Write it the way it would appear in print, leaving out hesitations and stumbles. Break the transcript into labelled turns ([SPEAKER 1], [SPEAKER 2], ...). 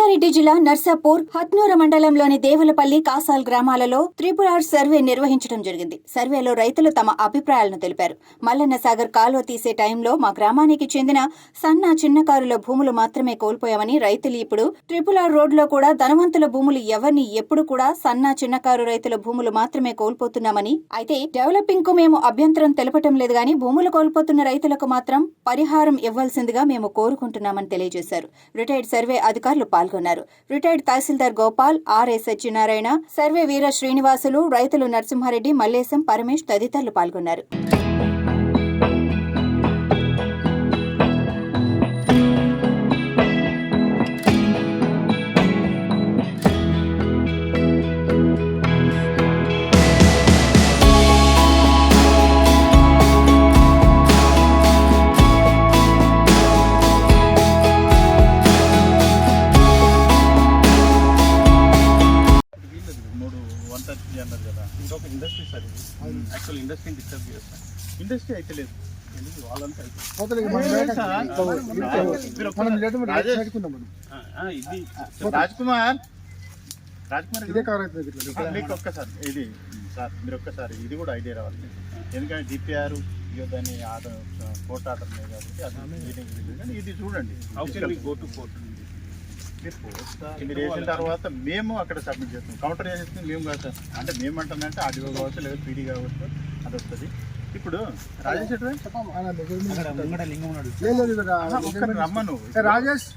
[SPEAKER 1] రంగారెడ్డి జిల్లా నర్సాపూర్ హత్నూర మండలంలోని దేవులపల్లి కాసాల్ గ్రామాలలో త్రిపురార్ సర్వే నిర్వహించడం జరిగింది. సర్వేలో రైతులు తమ అభిప్రాయాలను తెలిపారు. మల్లన్న సాగర్ కాలువ తీసే టైంలో మా గ్రామానికి చెందిన సన్న చిన్నకారుల భూములు మాత్రమే కోల్పోయామని, రైతులు ఇప్పుడు ట్రిపురార్ రోడ్లో కూడా ధనవంతుల భూములు ఎవరిని ఎప్పుడు కూడా సన్న చిన్నకారు రైతుల భూములు మాత్రమే కోల్పోతున్నామని, అయితే డెవలపింగ్ కు మేము అభ్యంతరం తెలపటం లేదు గాని భూములు కోల్పోతున్న రైతులకు మాత్రం పరిహారం ఇవ్వాల్సిందిగా మేము కోరుకుంటున్నామని తెలియజేశారు. రిటైర్డ్ సర్వే అధికారులు పాల్గొన్నారు. రిటైర్డ్ తహసీల్దార్ గోపాల్, ఆర్ఎస్ సత్యనారాయణ, సర్వే వీర శ్రీనివాసులు, రైతులు నరసింహారెడ్డి, మల్లేశం, పరమేష్ తదితరులు పాల్గొన్నారు.
[SPEAKER 2] అన్నారు కదా, ఇంకొక ఇండస్ట్రీ సార్ ఇది. యాక్చువల్ ఇండస్ట్రీని డిస్టర్బ్ చేస్తాను. ఇండస్ట్రీ అయితే లేదు, వాళ్ళంతా ఇది రాజ్ కుమార్ ఇదే కవర్ అవుతుంది. మీకు ఒక్కసారి ఇది సార్, మీరు ఒక్కసారి ఇది కూడా ఐడియా రావాలి. ఎందుకంటే డిపిఆర్ దాన్ని ఆర్డర్ కోర్ట్ ఆర్డర్ లేదు కాబట్టి అది ఇది చూడండి. గో టు కోర్ట్ మీరు వేసిన తర్వాత మేము అక్కడ సబ్మిట్ చేస్తాం. కౌంటర్ చేసేస్తుంది మేము కాదు సార్. అంటే మేము అంటామంటే ఆర్డీఓ కావచ్చు లేదా పీడీ కావచ్చు, అది వస్తుంది. ఇప్పుడు రాజేష్ రమ్మను రాజేష్